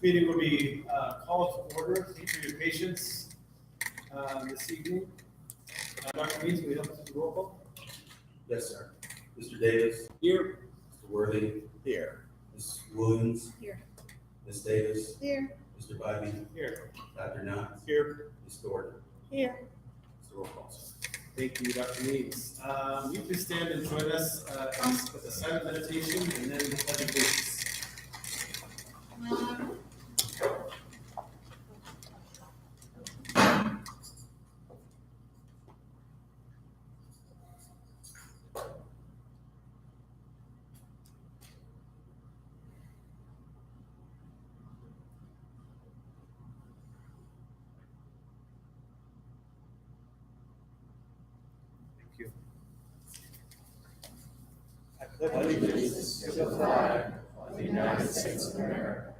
Meeting will be called to order. Thank you for your patience this evening. Dr. Means, will you help us with the roll call? Yes, sir. Mr. Davis? Here. Mr. Worthy? Here. Ms. Williams? Here. Ms. Davis? Here. Mr. Bybee? Here. Dr. Knott? Here. Ms. Thornton? Here. Mr. Roll call, sir. Thank you, Dr. Means. You can stand and join us with a silent meditation and then the pledge of allegiance. Thank you. I pledge allegiance to the flag of the United States of America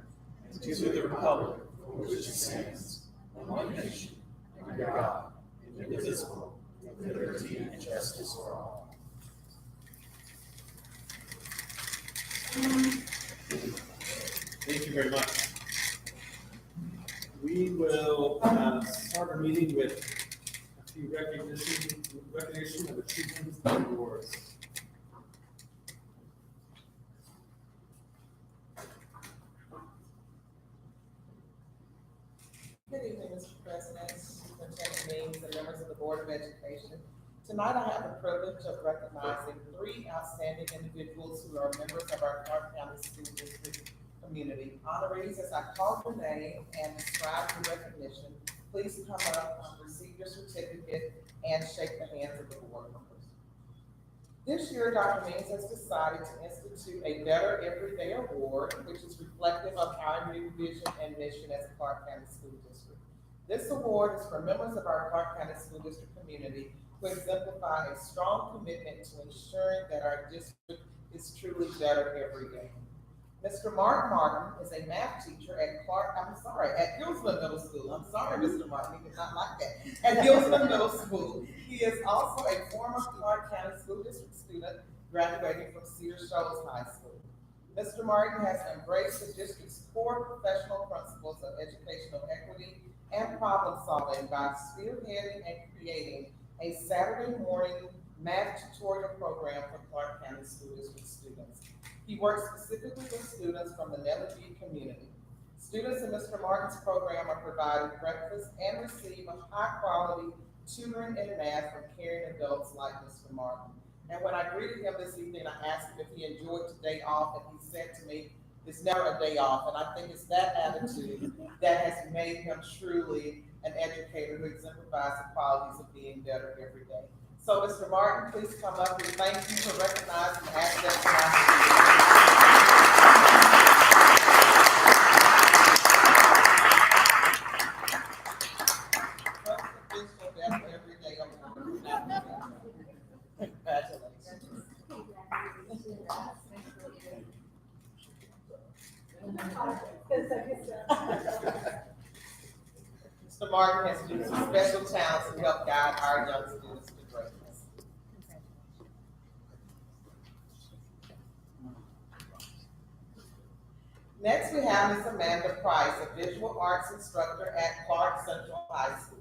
and to the republic for which it stands, one nation, under God, indivisible, with liberty and justice for all. Thank you very much. We will start our meeting with a few recognition of achievements and awards. Good evening, Mr. President, Superintendent Means, and members of the Board of Education. Tonight, I have the privilege of recognizing 3 outstanding individuals who are members of our Clark County School District community. Honorees, as I call your name and describe your recognition, please come up, receive your certificate, and shake the hands of the board members. This year, Dr. Means has decided to institute a Better Everyday Award, which is reflective of our new vision and mission as a Clark County School District. This award is for members of our Clark County School District community who exemplify a strong commitment to ensuring that our district is truly better every day. Mr. Mark Martin is a math teacher at Gilsland Middle School. I'm sorry, Mr. Martin, he did not like that. At Gilsland Middle School. He is also a former Clark County School District student graduating from Cedar Shoals High School. Mr. Martin has embraced the district's core professional principles of educational equity and problem solving by spearheading and creating a Saturday morning math tutorial program for Clark County School District students. He works specifically with students from the Nellie B community. Students in Mr. Martin's program are provided breakfast and receive a high-quality tutoring in math from caring adults like Mr. Martin. And when I greeted him this evening, I asked him if he enjoyed today off, and he said to me, "It's never a day off." And I think it's that attitude that has made him truly an educator who exemplifies the qualities of being better every day. So, Mr. Martin, please come up and thank you for recognizing the assets of our every day. Congratulations. Mr. Martin has used his special talents to help guide our young students to greatness. Next, we have Ms. Amanda Price, a visual arts instructor at Clark Central High School.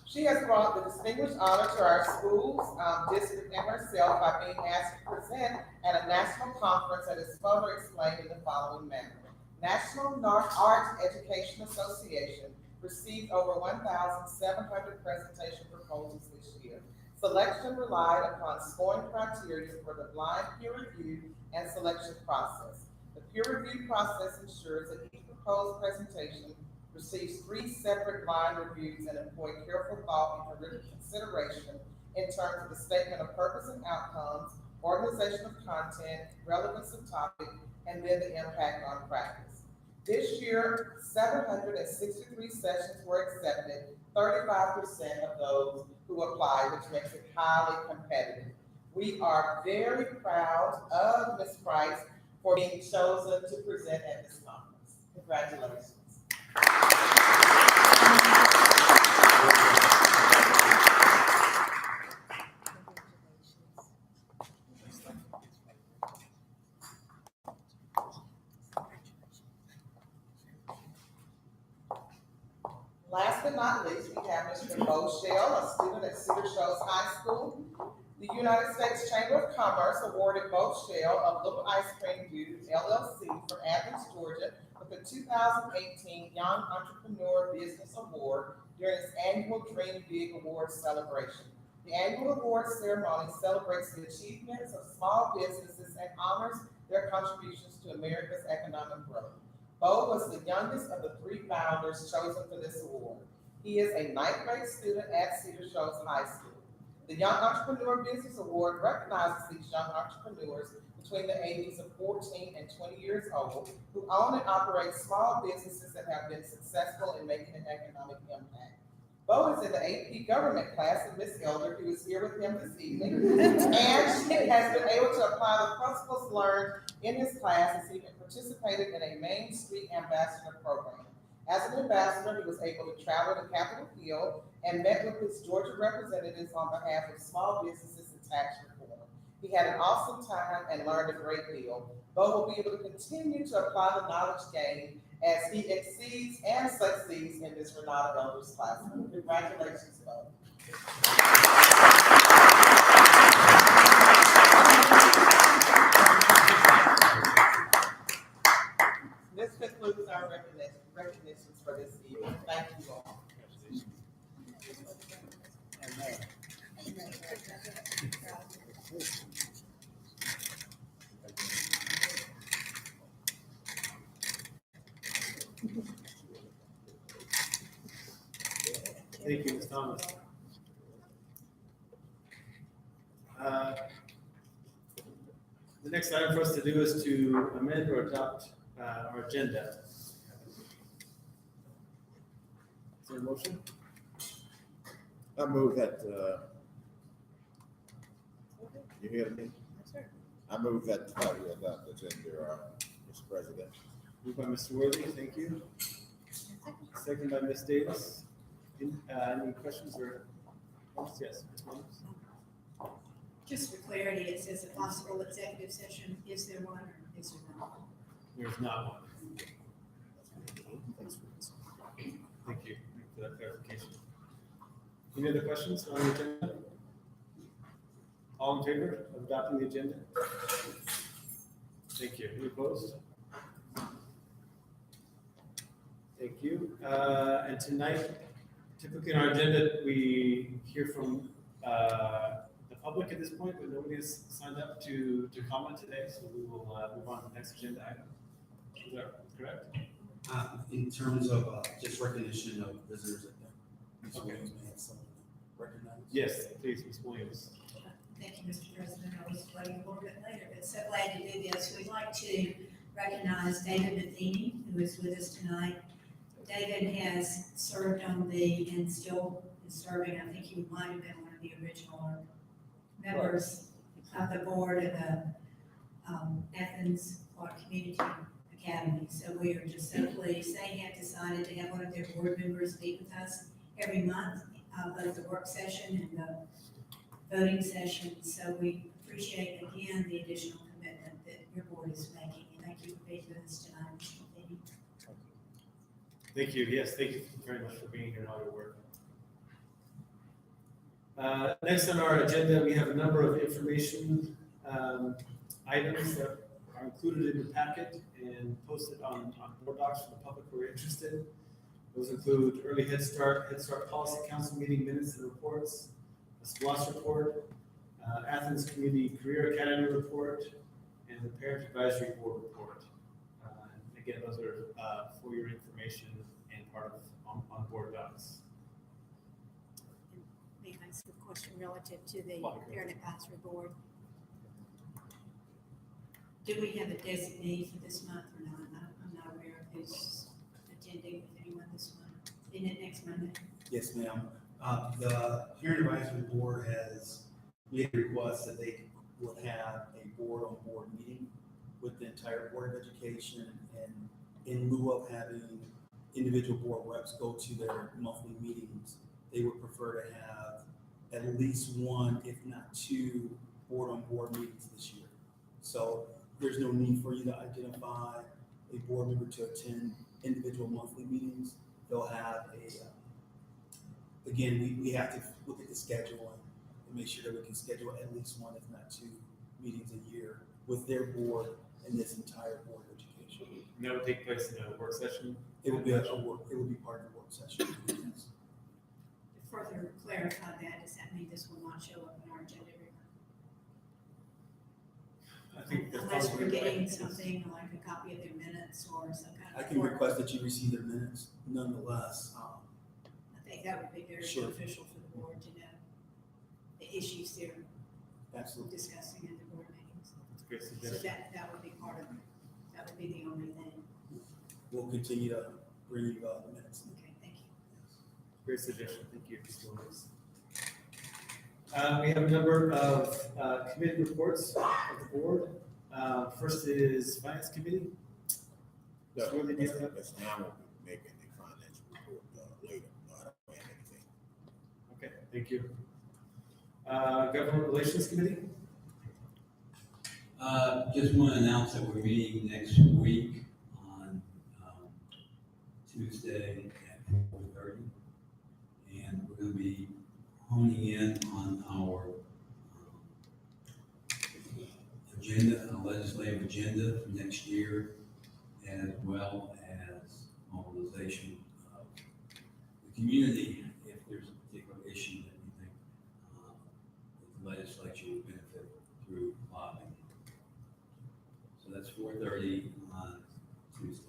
She has brought the distinguished honor to our school's district and herself by being asked to present at a national conference that is further explained in the following manner. National Arts Education Association received over 1,700 presentation proposals this year. Selection relied upon scoring criteria for the blind peer review and selection process. The peer review process ensures that each proposed presentation receives 3 separate blind reviews and employ careful thought and written consideration in terms of the statement of purpose and outcomes, organization of content, relevance of topic, and then the impact on practice. This year, 763 sessions were accepted, 35% of those who applied, which makes it highly competitive. We are very proud of Ms. Price for being chosen to present at this conference. Congratulations. Last but not least, we have Mr. Bo Shell, a student at Cedar Shoals High School. The United States Chamber of Commerce awarded Bo Shell of Little Ice Cream Dude LLC from Athens, Georgia, with the 2018 Young Entrepreneur Business Award during its annual Dream Big Awards celebration. The annual awards ceremony celebrates the achievements of small businesses and honors their contributions to America's economic growth. Bo was the youngest of the 3 founders chosen for this award. He is a 9th grade student at Cedar Shoals High School. The Young Entrepreneur Business Award recognizes these young entrepreneurs between the ages of 14 and 20 years old who own and operate small businesses that have been successful in making an economic impact. Bo is in the AP government class with Miss Elder, who is here with him this evening, and she has been able to apply the principles learned in his class as he participated in a Main Street Ambassador program. As an ambassador, he was able to travel to Capitol Hill and met with his Georgia representatives on behalf of small businesses and tax reform. He had an awesome time and learned a great deal. Bo will be able to continue to apply the knowledge gained as he exceeds and succeeds in this Renata Elders classroom. Congratulations, Bo. This concludes our recognitions for this evening. Thank you all. Thank you, Ms. Thomas. The next item for us to do is to amend or adopt our agenda. Is there a motion? I move that, you hear me? I move that, we adopt the agenda, Mr. President. Moved by Mr. Worthy, thank you. Second by Ms. Davis. Any questions or comments? Yes, Ms. Williams. Just for clarity, it says a possible executive session. Is there one or is there not? There's not one. Thank you for that clarification. Any other questions on the agenda? All in favor of adopting the agenda? Thank you. Any opposed? Thank you. And tonight, typically in our agenda, we hear from the public at this point, but nobody has signed up to comment today, so we will move on to the next agenda item. Is that correct? In terms of just recognition of visitors, Ms. Okay. Williams may have someone to recognize. Yes, please, Ms. Williams. Thank you, Mr. President. I was waiting a little bit later, but so glad to do this. We'd like to recognize David Matheny, who is with us tonight. David has served on the, and still is serving, I think he might have been one of the original members of the board of the Athens Clark Community Academy. So we are just so pleased. They have decided to have one of their board members meet with us every month, both the work session and the voting session. So we appreciate again the additional commitment that your board is making. And thank you for being with us tonight, Mr. Matheny. Thank you. Yes, thank you very much for being here and all your work. Next on our agenda, we have a number of information items that are included in the packet and posted on board docs for the public who are interested. Those include early Head Start Policy Council meeting minutes and reports, a SPLOST report, Athens Community Career Academy report, and the Parent Advisory Board report. Again, those are for your information and part of on board docs. May I ask a question relative to the Parent Advisory Board? Do we have a designee for this month or not? I'm not aware of who's attending with anyone this month. Isn't it next Monday? Yes, ma'am. The Parent Advisory Board has made a request that they would have a board-on-board meeting with the entire Board of Education, and in lieu of having individual board reps go to their monthly meetings, they would prefer to have at least one, if not two, board-on-board meetings this year. So there's no need for you to identify a board member to attend individual monthly meetings. They'll have again, we have to look at the schedule and make sure that we can schedule at least one, if not two, meetings a year with their board and this entire board of education. And that would take place in a work session? It will be it will be part of the work session. Yes. To further clarify that, does that mean this will not show up in our agenda? I think that's Unless we're probably getting right. something like a copy of their minutes or some kind of. I can request that you receive their minutes nonetheless. I think that would be very Sure. beneficial for the board to know the issues they're Absolutely. discussing in the board meetings. That's a great So suggestion. that would be part of it. That would be the only thing. We'll continue to bring you the minutes. Okay, thank you. Great suggestion. Thank you, Mr. Williams. We have a number of committee reports of the board. First is Finance Committee. No, So what did you have? Ms. Ham will be making the financial report later. No, I don't have anything. Okay, thank you. Government Relations Committee. Just want to announce that we're meeting next week on Tuesday at 4:30. And we're going to be honing in on our agenda, our legislative agenda for next year, as well as mobilization of the community if there's a particular issue that we think that the legislature would benefit through lobbying. So that's 4:30 on Tuesday.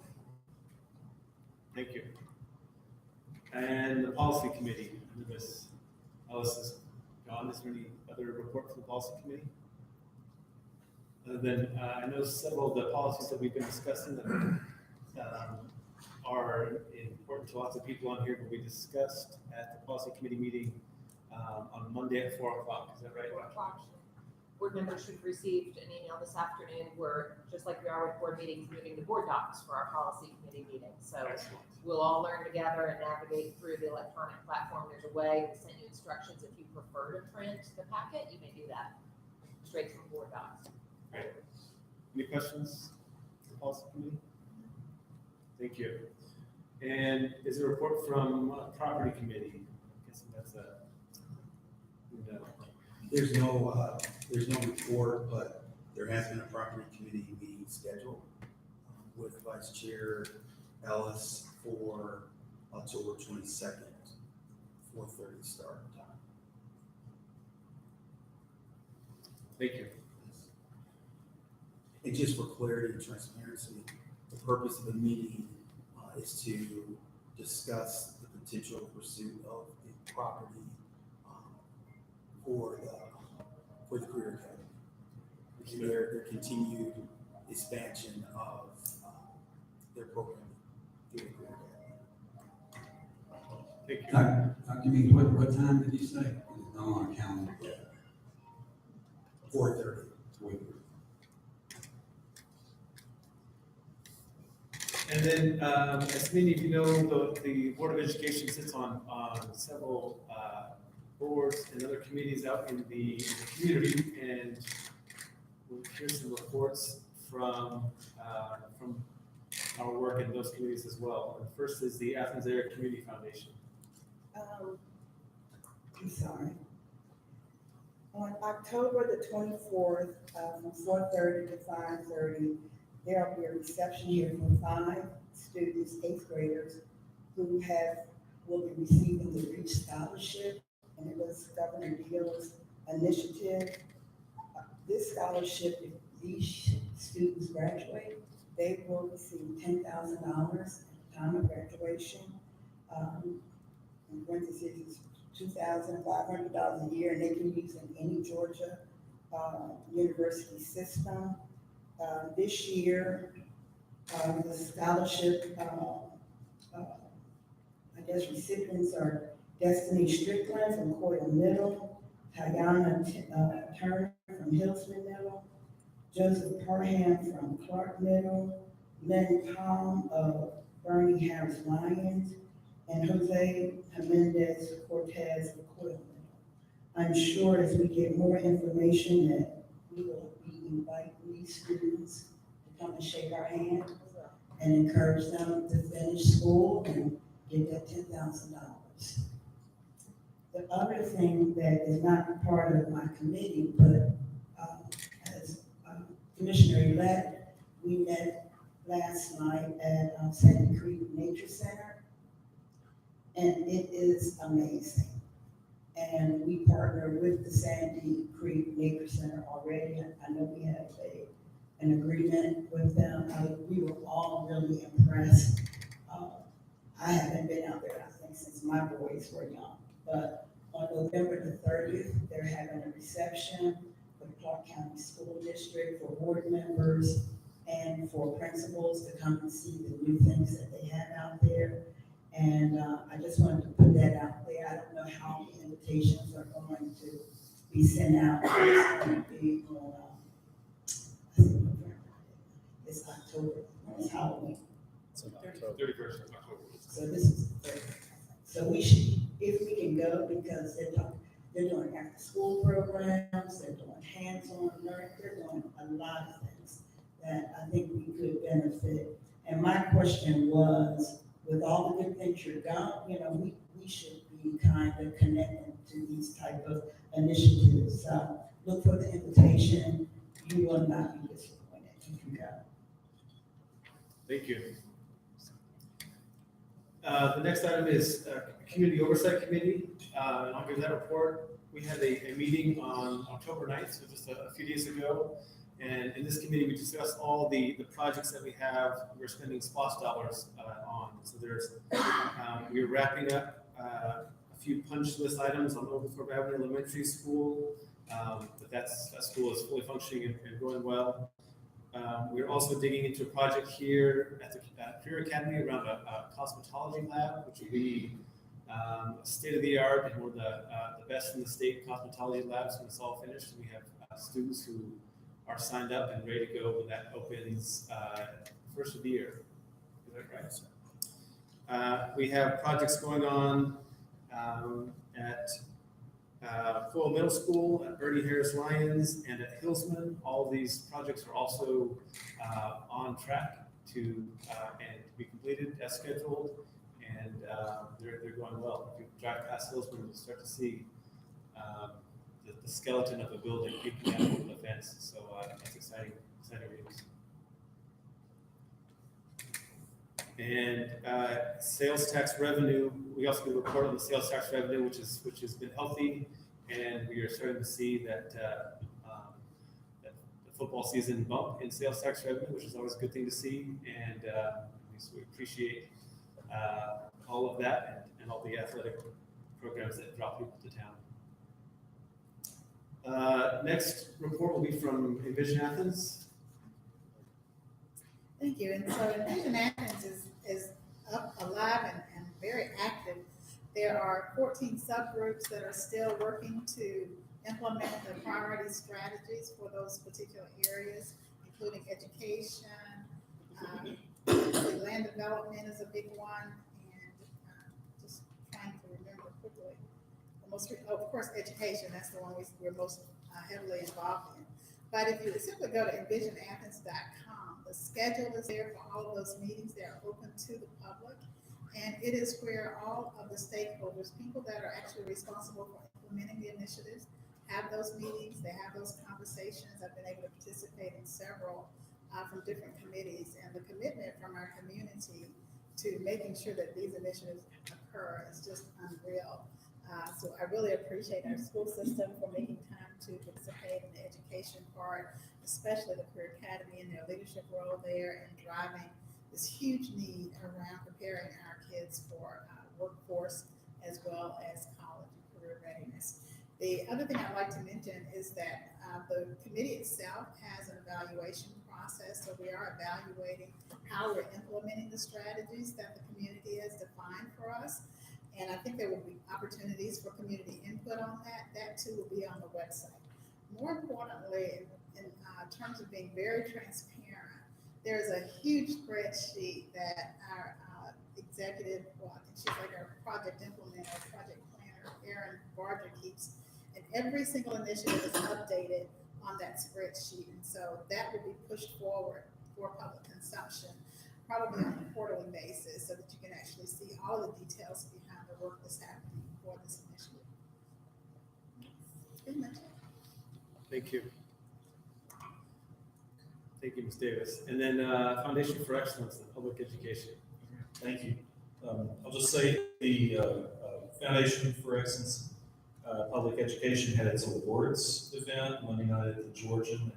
Thank you. And the Policy Committee, Ms. Ellis is gone. Is there any other report from the Policy Committee? Other than, I know several of the policies that we've been discussing that are important to lots of people on here, but we discussed at the Policy Committee meeting on Monday at 4 o'clock. Is that right? 4 o'clock. Board members should have received an email this afternoon. We're, just like we are with board meetings, moving to board docs for our policy committee meetings. So Excellent. we'll all learn together and navigate through the electronic platform. There's a way. We sent you instructions. If you prefer to print the packet, you may do that straight from board docs. Great. Any questions for the Policy Committee? Thank you. And is there a report from Property Committee? I'm guessing that's a, no. There's no report, but there has been a property committee meeting scheduled with Vice Chair Ellis for October 22nd, 4:30 start time. Thank you. And just for clarity and transparency, the purpose of the meeting is to discuss the potential pursuit of the property for the Career Academy. And their continued expansion of their programming through the Career Academy. Thank you. Dr. Means, what time did you say? It's not on our calendar yet. 4:30. 4:30. And then, as many of you know, the Board of Education sits on several boards and other committees out in the community, and we'll hear some reports from our work in those committees as well. And first is the Athens Area Community Foundation. I'm sorry. On October the 24th, from 4:30 to 5:30, there will be a reception here for 5 students, 8th graders, who will be receiving the REACH scholarship, and it was Governor Deal's initiative. This scholarship, if these students graduate, they will receive $10,000 at the time of graduation. In parentheses, it's $2,500 a year, and they can use in any Georgia university system. This year, the scholarship, recipients are Destiny Strickland from Coyle Middle, Tayana Turner from Hillsman Middle, Joseph Parham from Clark Middle, Lynn Palm of Bernie Harris Lyons, and Jose Jimenez Cortez of Coyle Middle. I'm sure as we get more information that we will be inviting these students to come and shake our hand and encourage them to finish school and get that $10,000. The other thing that is not part of my committee, but as Commissioner-elect, we met last night at Sandy Creek Nature Center, and it is amazing. And we partner with the Sandy Creek Nature Center already. I know we have an agreement with them. We were all really impressed. I haven't been out there, I think, since my boys were young. But on November the 30th, they're having a reception for the Clark County School District, for board members, and for principals to come and see the new things that they have out there. And I just wanted to put that out there. I don't know how the invitations are going to be sent out. It's going to be on, I think November. It's October, it's Halloween. It's in October. 31st of October. So this is, so we should, if we can go, because they're doing after-school programs, they're doing hands-on learning, they're doing a lot of things that I think we could benefit. And my question was, with all the good things you're doing, you know, we should be kind of connected to these type of initiatives. Look for the invitation. You will not be disappointed if you go. Thank you. The next item is Community Oversight Committee, and I'll give that report. We had a meeting on October 9th, so just a few days ago. And in this committee, we discussed all the projects that we have, we're spending SPOS dollars on. So there's, we're wrapping up a few punch list items on Old Thorpe Avenue Elementary School, but that school is fully functioning and going well. We're also digging into a project here at the Career Academy around a cosmetology lab, which will be state-of-the-art and one of the best in the state cosmetology labs when it's all finished. We have students who are signed up and ready to go when that opens first of the year. Is that right? We have projects going on at Full Middle School, at Bernie Harris Lions, and at Hillsman. All these projects are also on track to and be completed as scheduled, and they're going well. If you drive past Hillsman, you'll start to see the skeleton of a building peeking out over the fence. So that's exciting news. And sales tax revenue, we also do a report on the sales tax revenue, which has been healthy, and we are starting to see that that the football season bump in sales tax revenue, which is always a good thing to see, and so we appreciate all of that and all the athletic programs that draw people to town. Next report will be from Envision Athens. Thank you. And so Envision Athens is up, alive, and very active. There are 14 subgroups that are still working to implement the priority strategies for those particular areas, including education, land development is a big one, and just trying to remember quickly. Of course, education, that's the one we're most heavily involved in. But if you simply go to envisionathens.com, the schedule is there for all of those meetings. They are open to the public. And it is where all of the stakeholders, people that are actually responsible for implementing the initiatives, have those meetings, they have those conversations. I've been able to participate in several from different committees, and the commitment from our community to making sure that these initiatives occur is just unreal. So I really appreciate our school system for making time to participate in the education part, especially the Career Academy and their leadership role there and driving this huge need around preparing our kids for workforce as well as college and career readiness. The other thing I'd like to mention is that the committee itself has an evaluation process, so we are evaluating how we're implementing the strategies that the community has defined for us. And I think there will be opportunities for community input on that. That too will be on the website. More importantly, in terms of being very transparent, there's a huge spreadsheet that our executive, well, I think she's like our project implementer, project planner, Erin Barger keeps, and every single initiative is updated on that spreadsheet. And so that will be pushed forward for public consumption, probably on a quarterly basis, so that you can actually see all of the details behind the work that's happening for this initiative. pretty much it. Thank you. Thank you, Ms. Davis. And then Foundation for Excellence in Public Education. Thank you. I'll just say the Foundation for Excellence Public Education had its awards event Monday night at the Georgian,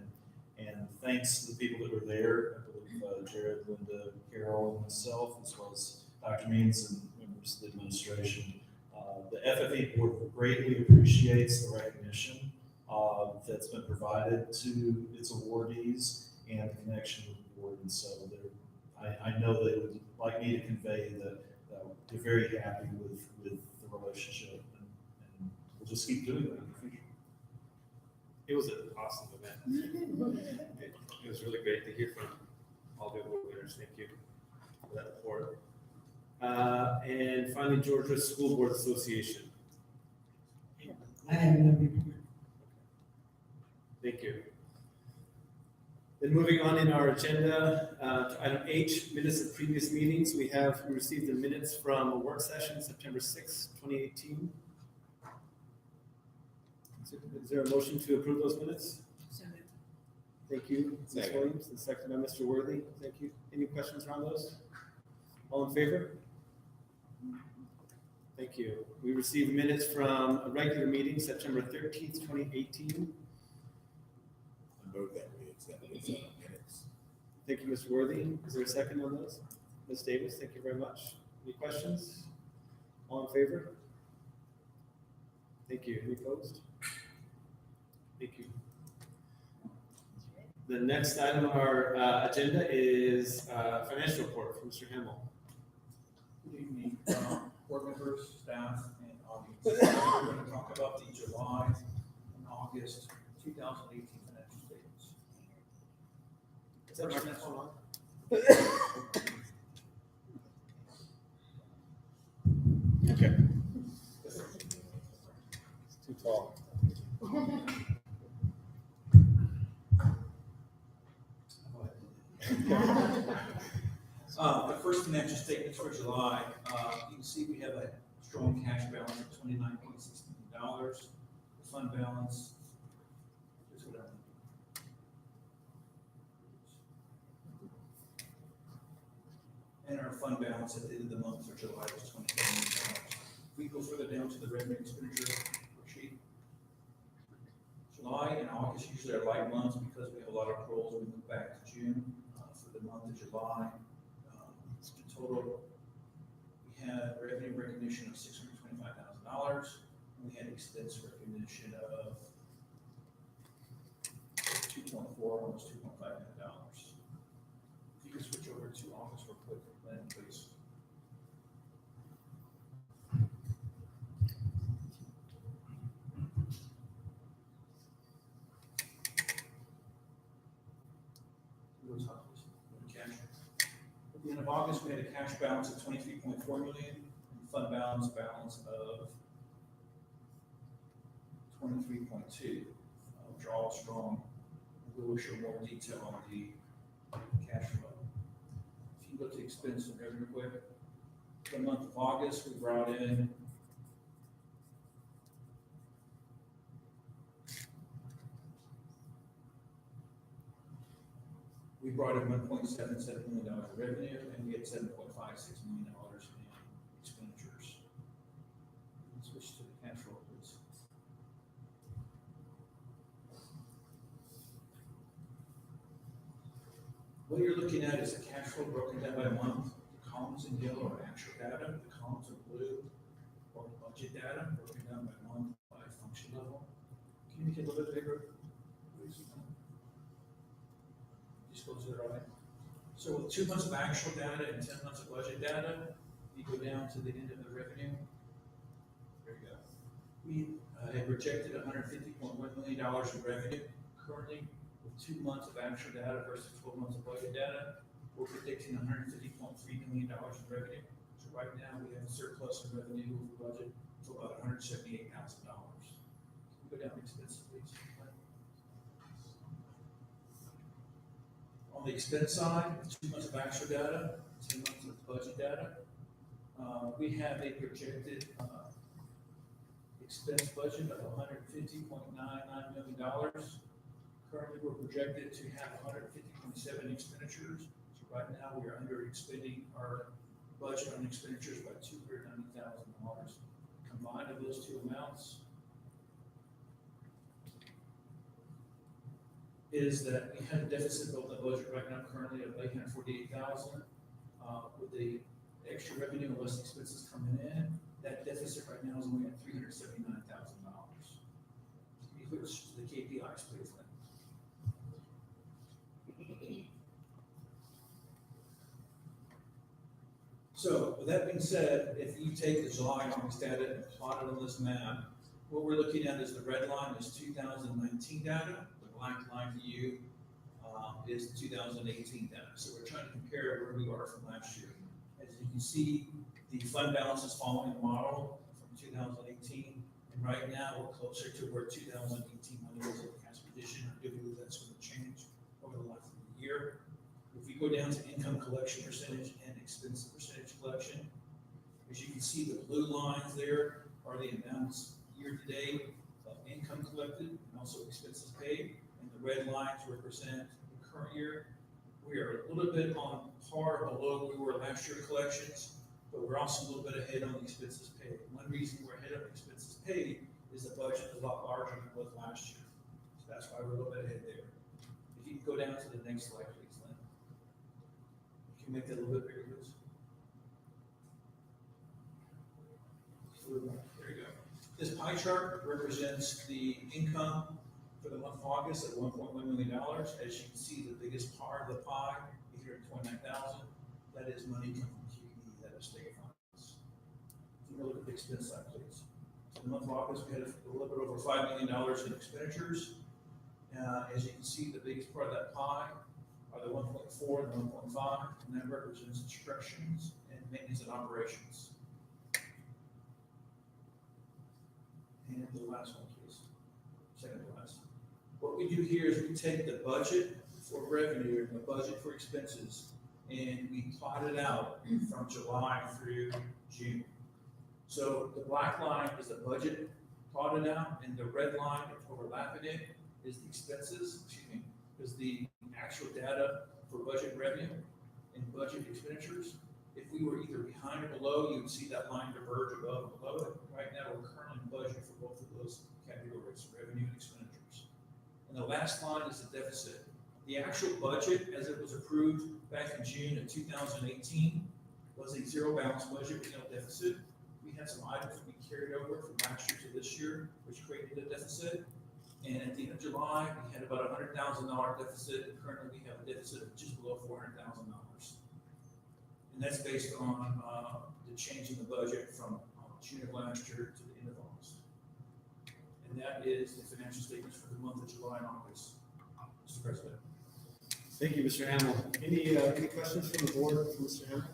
and thanks to the people that were there, I believe Jared, Linda, Carol, and myself, as well as Dr. Means and members of the administration. The FFE board greatly appreciates the recognition that's been provided to its awardees and the connection with the board. And so I know they would like me to convey that they're very happy with the relationship, and we'll just keep doing that in the future. It was an awesome event. It was really great to hear from all the award winners. Thank you for that report. And finally, Georgia School Board Association. I have no report. Thank you. Then moving on in our agenda, to item H, minutes of previous meetings. We received the minutes from a work session, September 6, 2018. Is there a motion to approve those minutes? So moved. Thank you, Ms. Second. Williams, and second by Mr. Worthy. Thank you. Any questions around those? All in favor? Thank you. We received minutes from a regular meeting, September 13th, 2018. I move that we accept these minutes. Thank you, Mr. Worthy. Is there a second on those? Ms. Davis, thank you very much. Any questions? All in favor? Thank you. Any opposed? Thank you. The next item on our agenda is financial report from Mr. Hamel. Good evening, board members, staff, and audience. We're going to talk about the July and August 2018 financial statements. Is that microphone on? Okay. It's too tall. The first financial statements for July, you can see we have a strong cash balance of $29.6 million. The fund balance, just go down. And our fund balance at the end of the month for July was $24 million. We go further down to the revenue expenditure worksheet. July and August usually are light months because we have a lot of accruals. We move back to June. For the month of July, in total, we had revenue recognition of $625,000. We had expense recognition of 2.4, almost $2.5 million. If you could switch over to August real quick, Lynn, please. At the end of August, we had a cash balance of $23.4 million, and fund balance of $23.2 million, which are all strong. We will show more detail on the cash flow. If you look to expense and revenue quick, for the month of August, we brought in $1.77 million in revenue, and we had $7.56 million in expenditures. Let's switch to the cash flow, please. What you're looking at is the cash flow broken down by month. The columns in yellow are actual data, the columns in blue are budget data, broken down by month by function level. Can you make it a little bit bigger, please? Just go to the right. So with 2 months of actual data and 10 months of budget data, you go down to the end of the revenue. There you go. We had projected $150.1 million in revenue. Currently, with 2 months of actual data versus 12 months of budget data, we're predicting $150.3 million in revenue. So right now, we have a surplus in revenue over budget to about $178,000. Go down to expenses, please. On the expense side, 2 months of actual data, 10 months of budget data, we have a projected expense budget of $150.99 million. Currently, we're projected to have 150.7 expenditures. So right now, we are under expending our budget on expenditures by $290,000. Combined of those two amounts is that we have a deficit built in the budget right now currently of $848,000. With the extra revenue and less expenses coming in, that deficit right now is only at $379,000. Can you switch to the KPIs, please, Lynn? So with that being said, if you take the July and August data and plot it on this map, what we're looking at is the red line is 2019 data, the black line to you is the 2018 data. So we're trying to compare where we are from last year. As you can see, the fund balance is following the model from 2018, and right now we're closer to where 2018 money was in the cash position. I do believe that's going to change over the life of the year. If we go down to income collection percentage and expense percentage collection, as you can see, the blue lines there are the amounts year to date of income collected and also expenses paid, and the red lines represent the current year. We are a little bit on par below where we were last year collections, but we're also a little bit ahead on the expenses paid. One reason we're ahead on expenses paid is the budget is a lot larger than it was last year. So that's why we're a little bit ahead there. If you can go down to the next slide, please, Lynn. You can make that a little bit bigger, please. There you go. This pie chart represents the income for the month of August at $1.1 million. As you can see, the biggest part of the pie, $829,000, that is money coming from QED, that is state funds. Take a look at the expense side, please. So in the month of August, we had a little bit over $5 million in expenditures. As you can see, the biggest part of that pie are the 1.4 and the 1.5, and that represents instructions and maintenance and operations. And the last one, please. Second to last. What we do here is we take the budget for revenue and the budget for expenses, and we plot it out from July through June. So the black line is the budget plotted out, and the red line overlapping it is the expenses, is the actual data for budget revenue and budget expenditures. If we were either behind or below, you would see that line diverge above and below it. Right now, we're currently budgeted for both of those categories, revenue and expenditures. And the last line is the deficit. The actual budget, as it was approved back in June of 2018, was a zero balance budget with no deficit. We had some items that we carried over from last year to this year, which created a deficit. And at the end of July, we had about a $100,000 deficit, and currently we have a deficit of just below $400,000. And that's based on the change in the budget from June of last year to the end of August. And that is the financial statements for the month of July and August. Mr. President. Thank you, Mr. Hamill. Any questions from the board for Mr. Hamill?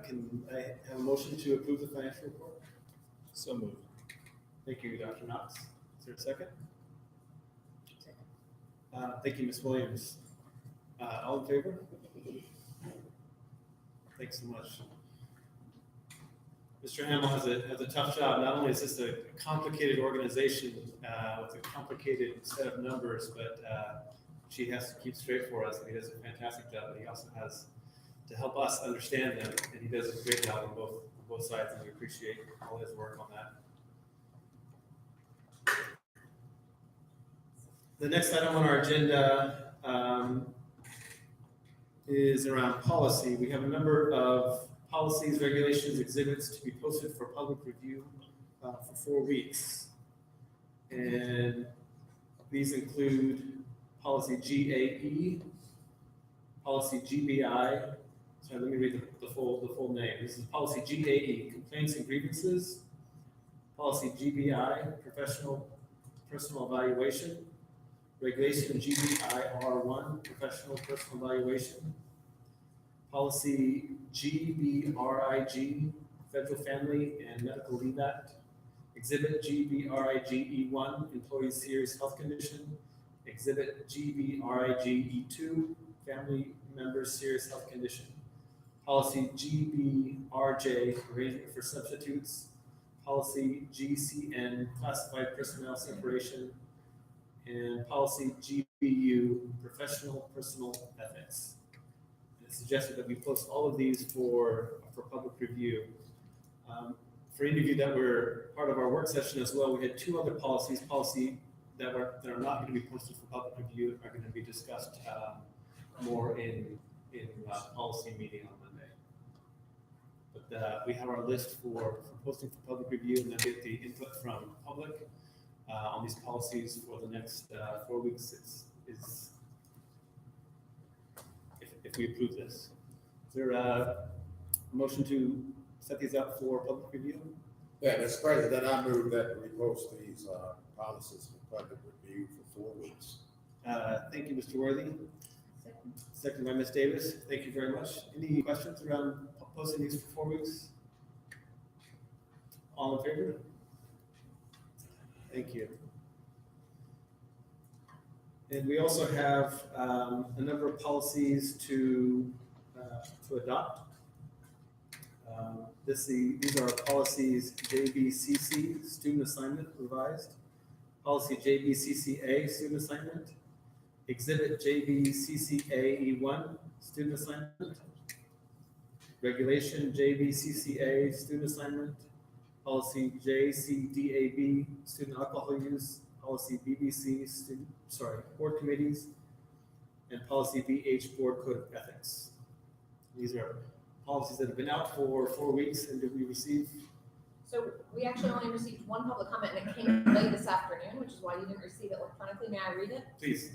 Can I have a motion to approve the financial report? So moved. Thank you, Dr. Knox. Is there a second? Thank you, Ms. Williams. All in favor? Thanks so much. Mr. Hamill has a tough job. Not only is this a complicated organization with a complicated set of numbers, but she has to keep straight for us, and he does a fantastic job. But he also has to help us understand them, and he does a great job on both sides, and we appreciate all his work on that. The next item on our agenda is around policy. We have a number of policies, regulations, exhibits to be posted for public review for 4 weeks. And these include policy GAE, policy GBI. Sorry, let me read the full name. This is policy GAE, complaints and grievances. Policy GBI, personal evaluation. Regulation GBIR1, professional personal evaluation. Policy GBRIG, Federal Family and Medical Leave Act. Exhibit GBRIGE1, Employee Serious Health Condition. Exhibit GBRIGE2, Family Member Serious Health Condition. Policy GBRJ, arrangement for substitutes. Policy GCN, classified personnel separation. And policy GBU, professional personal ethics. It's suggested that we post all of these for public review. For any of you that were part of our work session as well, we had two other policies that are not going to be posted for public review, are going to be discussed more in policy meeting on Monday. But we have our list for posting for public review, and then get the input from public on these policies for the next 4 weeks. Is if we approve this. Is there a motion to set these up for public review? Yeah, Mr. President, I move that we post these policies for public review for 4 weeks. Thank you, Mr. Worthy. Second by Ms. Davis. Thank you very much. Any questions around posting these for 4 weeks? All in favor? Thank you. And we also have a number of policies to adopt. These are policies JBCC, student assignment revised, policy JBCCA, student assignment, exhibit JBCCAE1, student assignment, regulation JBCCA, student assignment, policy JCDAB, student alcohol use, policy BBC, board committees, and policy BH, board code of ethics. These are policies that have been out for 4 weeks, and did we receive? So we actually only received one public comment, and it came late this afternoon, which is why you didn't receive it electronically. May I read it? Please.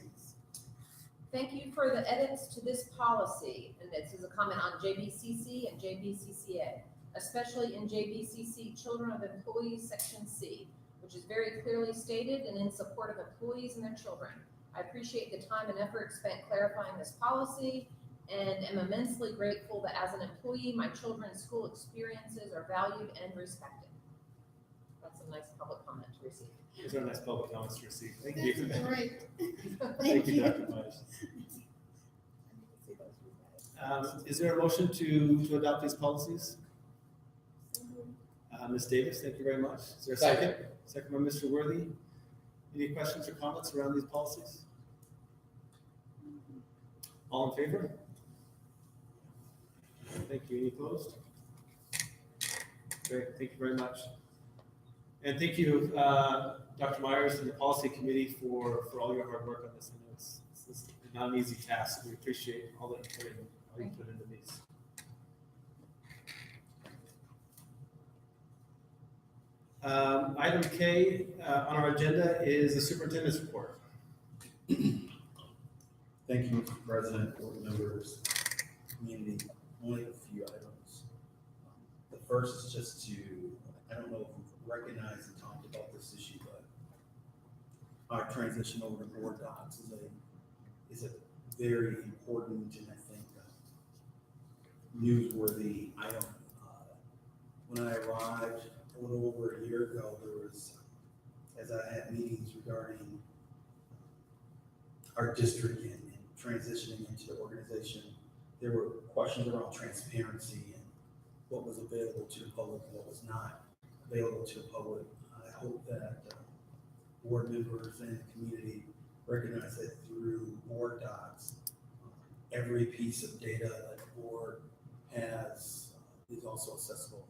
Thank you for the edits to this policy, and this is a comment on JBCC and JBCCA, especially in JBCC Children of Employees Section C, which is very clearly stated and in support of employees and their children. I appreciate the time and effort spent clarifying this policy, and am immensely grateful that as an employee, my children's school experiences are valued and respected. That's a nice public comment to receive. These are nice public comments to receive. Thank you. That's great. Thank you, Dr. Myers. Is there a motion to adopt these policies? Ms. Davis, thank you very much. Is there a second? Second by Mr. Worthy. Any questions or comments around these policies? All in favor? Thank you. Any opposed? Great, thank you very much. And thank you, Dr. Myers and the policy committee for all your hard work on this. I know it's not an easy task. We appreciate all that you put into these. Item K on our agenda is the superintendent's report. Thank you, Mr. President, board members, community. Only a few items. The first is just to, I don't know if we've recognized and talked about this issue, but our transition over to board docs is a very important and I think newsworthy item. When I arrived a little over a year ago, there was, as I had meetings regarding our district and transitioning into the organization, there were questions around transparency and what was available to the public and what was not available to the public. I hope that board members and the community recognize that through board docs, every piece of data that the board has is also accessible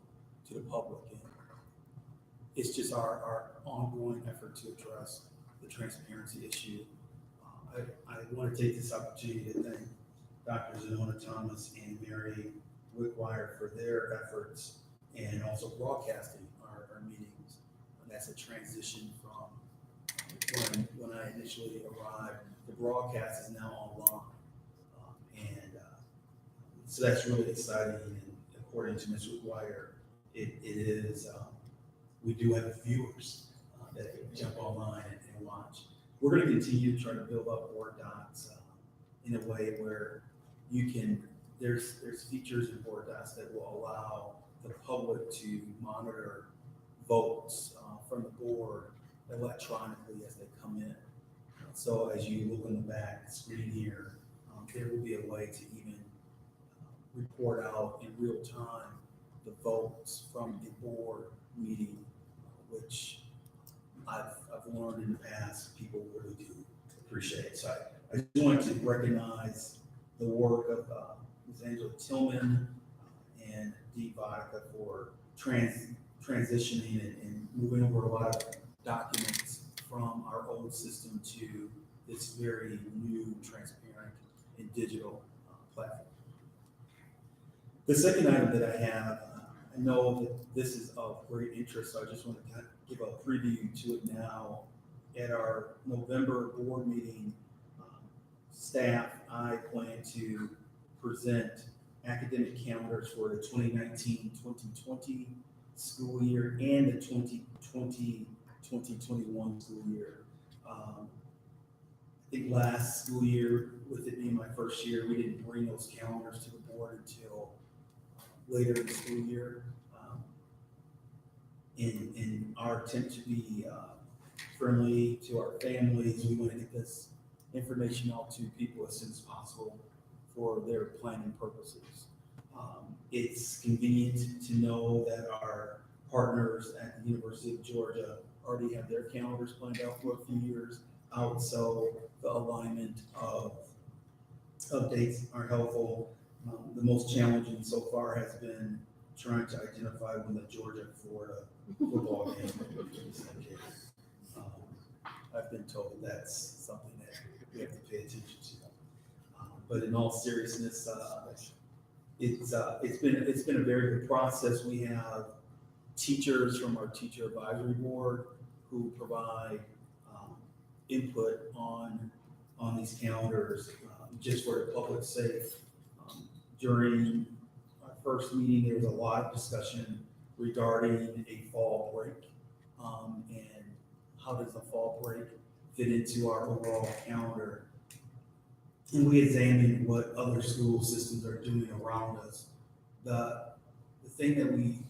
to the public. And it's just our ongoing effort to address the transparency issue. I want to take this opportunity to thank Dr. Zanona Thomas and Mary Wickwire for their efforts and also broadcasting our meetings. And that's a transition from when I initially arrived. The broadcast is now online. So that's really exciting. And according to Ms. Wickwire, it is, we do have viewers that can jump online and watch. We're going to continue to try to build up board docs in a way where you can, there's features in board docs that will allow the public to monitor votes from the board electronically as they come in. So as you look on the back screen here, there will be a way to even report out in real time the votes from the board meeting, which I've learned in the past, people really do appreciate. So I just wanted to recognize the work of Ms. Angela Tillman and Dee Vodka for transitioning and moving over a lot of documents from our old system to this very new, transparent, and digital platform. The second item that I have, I know that this is of great interest, so I just want to kind of give a preview to it now. At our November board meeting, staff, I plan to present academic calendars for the 2019-2020 school year and the 2020-2021 school year. I think last school year, with it being my first year, we didn't bring those calendars to the board until later in the school year. In our attempt to be friendly to our families, we want to get this information out to people as soon as possible for their planning purposes. It's convenient to know that our partners at the University of Georgia already have their calendars planned out for a few years out, so the alignment of dates are helpful. The most challenging so far has been trying to identify when the Georgia-Florida football game is. I've been told that's something that we have to pay attention to. But in all seriousness, it's been a very good process. We have teachers from our teacher advisory board who provide input on these calendars, just for the public's sake. During our first meeting, there was a lot of discussion regarding a fall break, and how does the fall break fit into our overall calendar. And we examined what other school systems are doing around us. The thing that we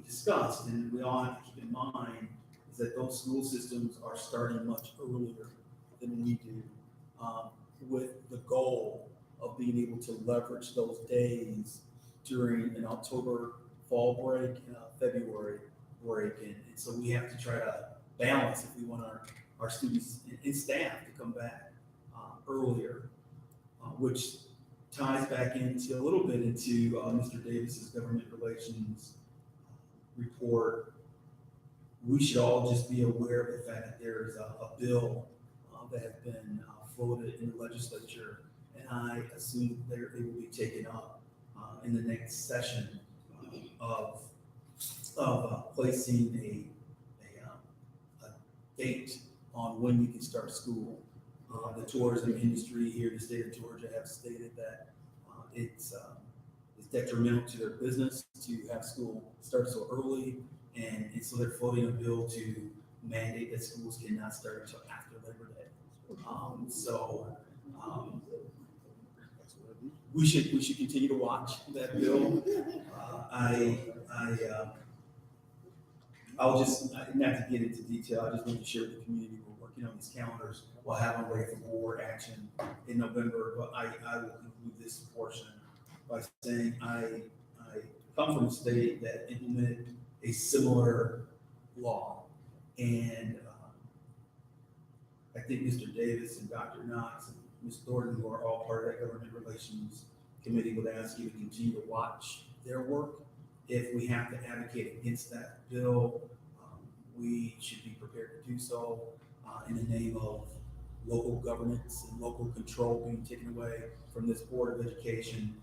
discussed, and we all have to keep in mind, is that those school systems are starting much earlier than we do, with the goal of being able to leverage those days during an October fall break and a February break. And so we have to try to balance if we want our students and staff to come back earlier, which ties back into a little bit into Mr. Davis's government relations report. We should all just be aware of the fact that there's a bill that has been floated in the legislature, and I assume it will be taken up in the next session of placing a date on when you can start school. The tourism industry here in the state of Georgia have stated that it's detrimental to their business to have school start so early, and so they're floating a bill to mandate that schools cannot start until after Labor Day. We should continue to watch that bill. I'll just, not to get into detail, I just want to share with the community we're working on these calendars. We'll have them ready for board action in November, but I will conclude this portion by saying I come from a state that implemented a similar law, and I think Mr. Davis and Dr. Knox and Ms. Thornton, who are all part of that government relations committee, would ask you to continue to watch their work. If we have to advocate against that bill, we should be prepared to do so in the name of local governance and local control being taken away from this Board of Education.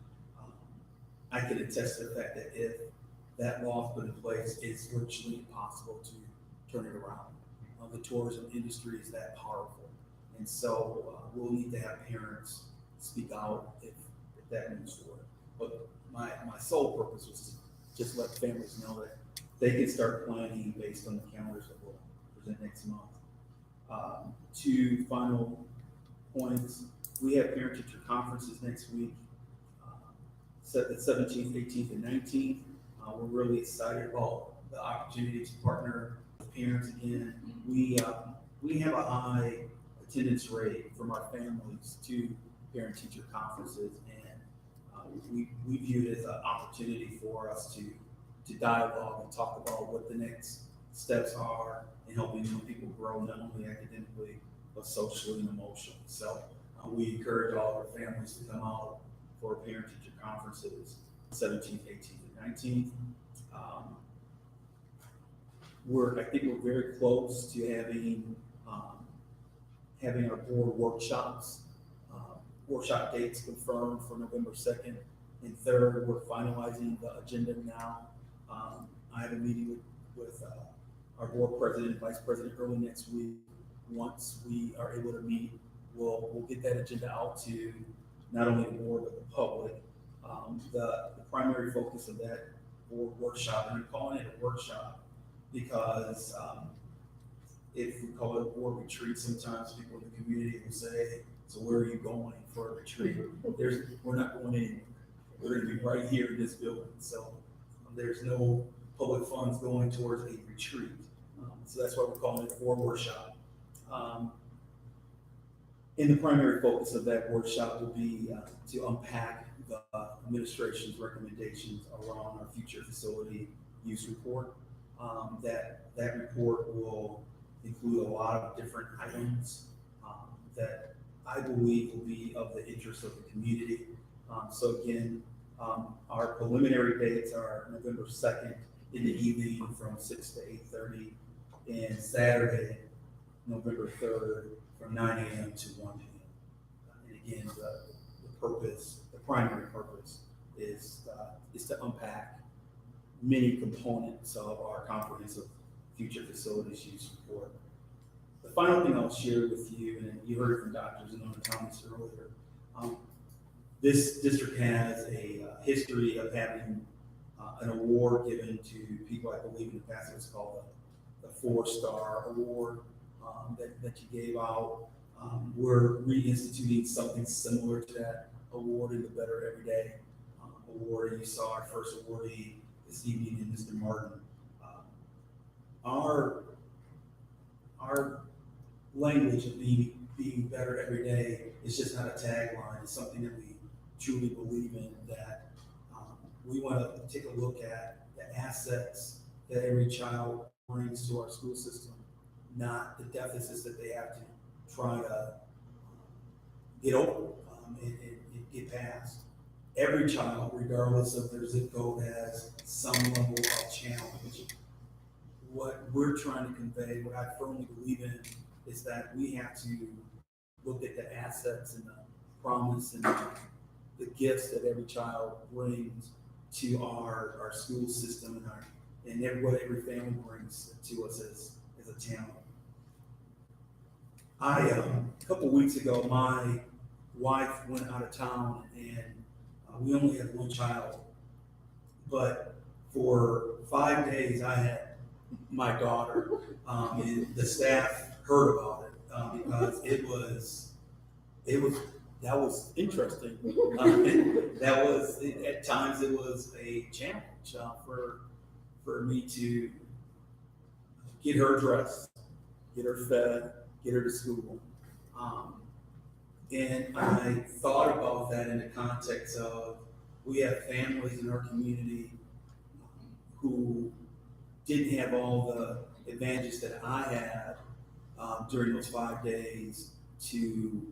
I can attest to the fact that if that law is put in place, it's virtually impossible to turn it around. The tourism industry is that powerful. And so we'll need to have parents speak out if that moves forward. But my sole purpose was to just let families know that they can start planning based on the calendars that we'll present next month. Two final points. We have parent-teacher conferences next week, the 17th, 18th, and 19th. We're really excited about the opportunity to partner with parents again. We have a high attendance rate from our families to parent-teacher conferences, and we viewed it as an opportunity for us to dialogue and talk about what the next steps are in helping young people grow, not only academically, but socially and emotionally. So we encourage all of our families to come out for parent-teacher conferences, 17th, 18th, and 19th. I think we're very close to having our board workshops, workshop dates confirmed for November 2nd and 3rd. We're finalizing the agenda now. I have a meeting with our board president, vice president early next week. Once we are able to meet, we'll get that agenda out to not only the board but the public. The primary focus of that board workshop, and I'm calling it a workshop because if we call it a board retreat, sometimes people in the community will say, so where are you going for a retreat? We're not going anywhere. We're going to be right here in this building. So there's no public funds going towards a retreat. So that's why we're calling it a board workshop. And the primary focus of that workshop will be to unpack the administration's recommendations around our future facility use report. That report will include a lot of different items that I believe will be of the interest of the community. So again, our preliminary dates are November 2nd in the evening from 6 to 8:30, and Saturday, November 3rd from 9 a.m. to 1 p.m. And again, the primary purpose is to unpack many components of our comprehensive future facilities use report. The final thing I'll share with you, and you heard it from Dr. Zanona Thomas earlier, this district has a history of having an award given to people. I believe in the past it was called the 4-Star Award that you gave out. We're reinstituting something similar to that award in the Better Everyday Award. You saw our first awardee this evening in Mr. Martin. Our language of being better every day is just not a tagline. It's something that we truly believe in, that we want to take a look at the assets that every child brings to our school system, not the deficits that they have to try to get over and get past. Every child, regardless of their zip code, has some level of challenge. What we're trying to convey, what I firmly believe in, is that we have to look at the assets and the promise and the gifts that every child brings to our school system and what every family brings to us as a talent. A couple weeks ago, my wife went out of town, and we only had one child, but for 5 days I had my daughter, and the staff heard about it because that was interesting. At times it was a challenge for me to get her dressed, get her fed, get her to school. And I thought about that in the context of, we have families in our community who didn't have all the advantages that I had during those 5 days to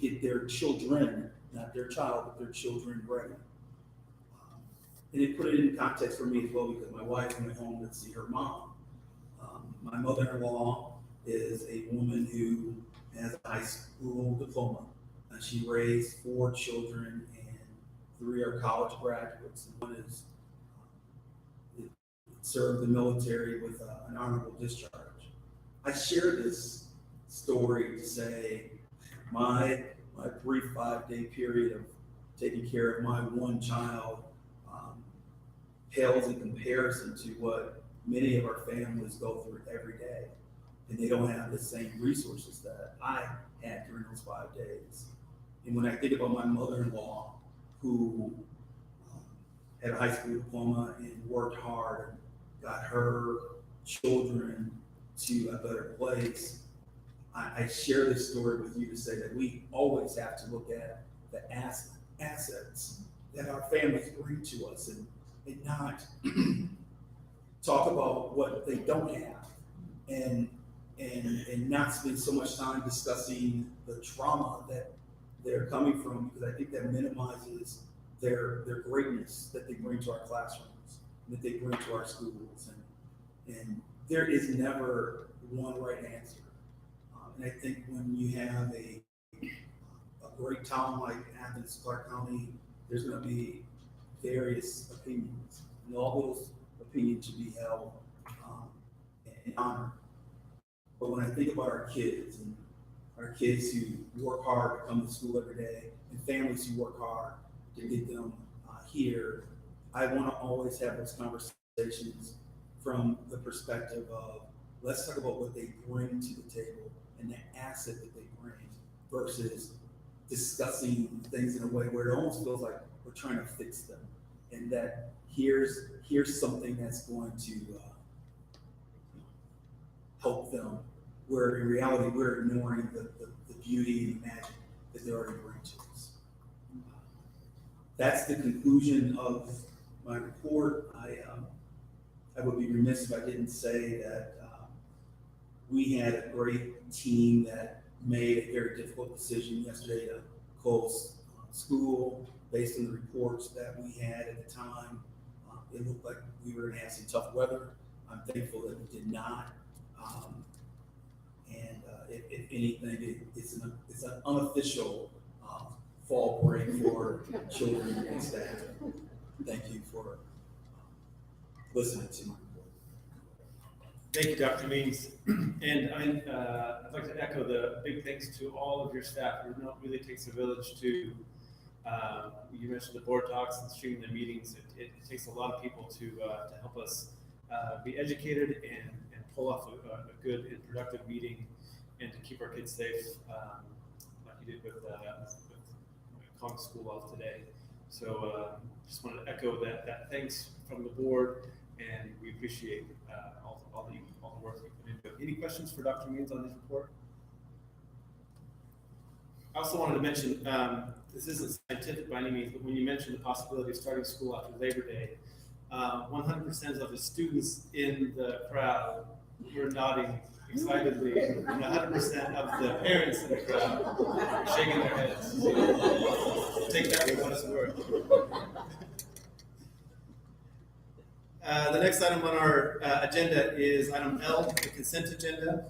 get their children, not their child, but their children ready. And it put it in context for me as well, because my wife went home to see her mom. My mother-in-law is a woman who has a high school diploma. She raised 4 children, and 3 are college graduates, and 1 is served the military with an honorable discharge. I share this story to say my brief 5-day period of taking care of my one child pales in comparison to what many of our families go through every day, and they don't have the same resources that I had during those 5 days. And when I think about my mother-in-law, who had a high school diploma and worked hard and got her children to a better place, I share this story with you to say that we always have to look at the assets that our families bring to us, and not talk about what they don't have, and not spend so much time discussing the trauma that they're coming from, because I think that minimizes their greatness that they bring to our classrooms, that they bring to our schools, and there is never one right answer. And I think when you have a great town like Athens, Clark County, there's going to be various opinions, and all those opinions should be held and honored. But when I think about our kids, and our kids who work hard to come to school every day, and families who work hard to get them here, I want to always have those conversations from the perspective of, let's talk about what they bring to the table and the asset that they bring, versus discussing things in a way where it almost feels like we're trying to fix them, and that here's something that's going to help them, where in reality we're ignoring the beauty and the magic that they already bring to us. That's the conclusion of my report. I would be remiss if I didn't say that we had a great team that made a very difficult decision yesterday to close school based on the reports that we had at the time. It looked like we were going to have some tough weather. I'm thankful that we did not. If anything, it's an unofficial fall break for children and staff. Thank you for listening to my report. Thank you, Dr. Means. And I'd like to echo the big thanks to all of your staff. You know, it really takes a village to, you mentioned the board talks and streaming the meetings. It takes a lot of people to help us be educated and pull off a good and productive meeting, and to keep our kids safe, like you did with calling school off today. So just wanted to echo that thanks from the board, and we appreciate all the work we put into it. Any questions for Dr. Means on his report? I also wanted to mention, this isn't scientific by any means, but when you mentioned the possibility of starting school after Labor Day, 100% of the students in the crowd were nodding excitedly, and 100% of the parents in the crowd were shaking their heads. Take that for what it's worth. The next item on our agenda is item L, the consent agenda.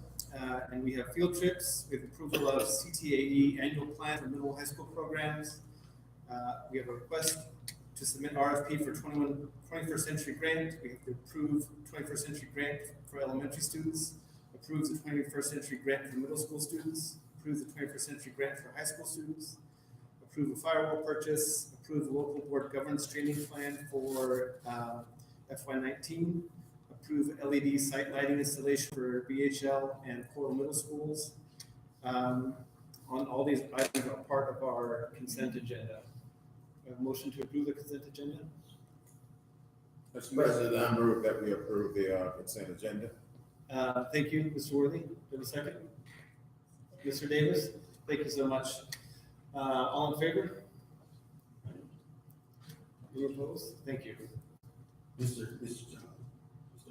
And we have field trips with approval of CTAE annual plan for middle high school programs. We have a request to submit RFP for 21st century grant. We have to approve 21st century grant for elementary students, approve the 21st century grant for middle school students, approve the 21st century grant for high school students, approve a firewall purchase, approve the local board governance training plan for FY19, approve LED site lighting installation for BHL and Coral Middle Schools. On all these items are part of our consent agenda. We have a motion to approve the consent agenda. Mr. President, I move that we approve the consent agenda. Thank you, Mr. Worthy. Do you have a second? Mr. Davis, thank you so much. All in favor? Any opposed? Thank you. Mr.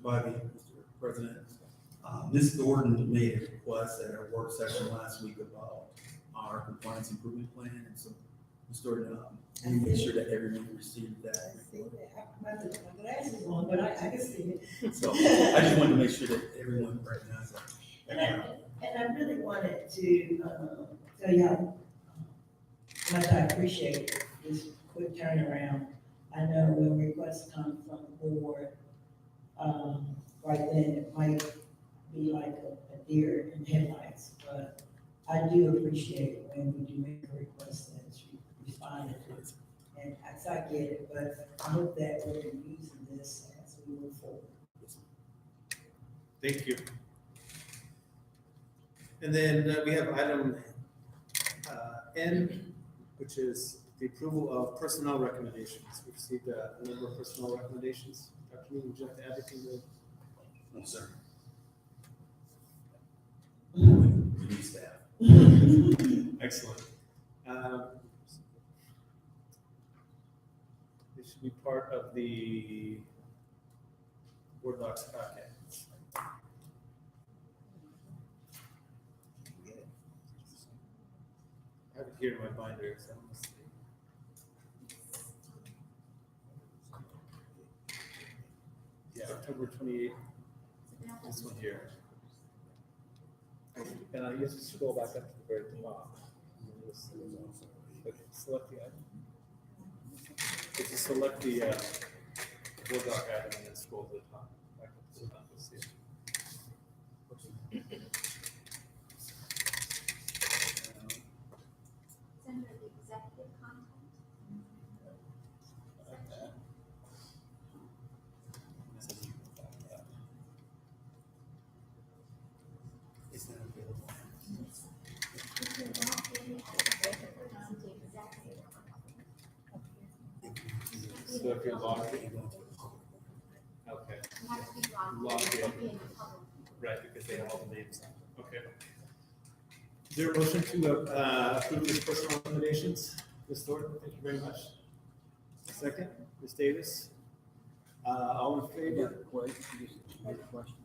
Bobby, Mr. President, Ms. Gordon made a request at our work session last week about our compliance improvement plan, and so Ms. Gordon, we make sure that everyone received that. I see that. My glasses on, but I can see it. So I just wanted to make sure that everyone recognized that. And I really wanted to tell y'all how much I appreciate this quick turnaround. I know when requests come from the board, right then it might be like a deer in headlights, but I do appreciate when we do make a request that's responded to. And as I get it, but I hope that we're using this as we move forward. Thank you. And then we have item N, which is the approval of personnel recommendations. We've received a number of personnel recommendations. Dr. Mead, would you like to add anything to? No, sir. New staff. Excellent. It should be part of the board docs packet. I have it here in my binder, so I'm gonna see. Yeah, October 28th, this one here. And you have to scroll back up to the very top. And then you'll see it also. Okay, select the item. If you select the board doc item and then scroll to the top, back up to the top, you'll see it. It's under the executive content. It's not available. If you're logged in, it's the executive. So if you're logged in, okay, You have to be logged Logged in. in the public. right, because they have all the names on it. Okay. Is there a motion to approve these personal recommendations? Ms. Thornton, thank you very much. A second, Ms. Davis? All in favor?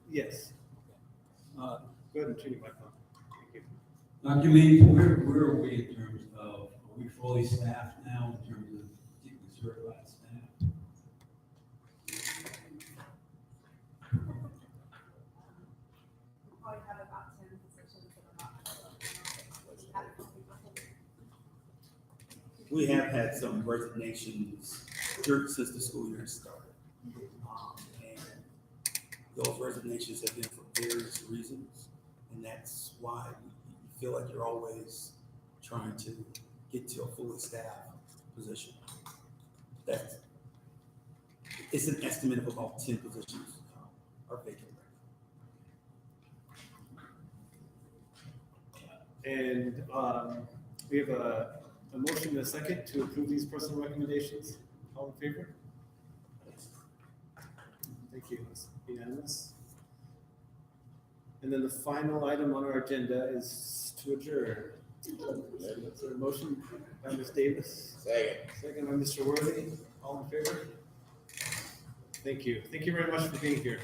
Yes. Go ahead and turn your mic on. Thank you. Dr. Means, where are we in terms of, are we fully staffed now in terms of particularly certified staff? Probably have about 10 positions that are not. We have had some resignations since the school year started. And those resignations have been for various reasons. And that's why you feel like you're always trying to get to a fully staffed position. It's an estimate of about 10 positions are vacant right now. And we have a motion and a second to approve these personal recommendations. All in favor? Thank you. It's unanimous. And then the final item on our agenda is to adjourn. Is there a motion by Ms. Davis? Second by Mr. Worthy. All in favor? Thank you. Thank you very much for being here.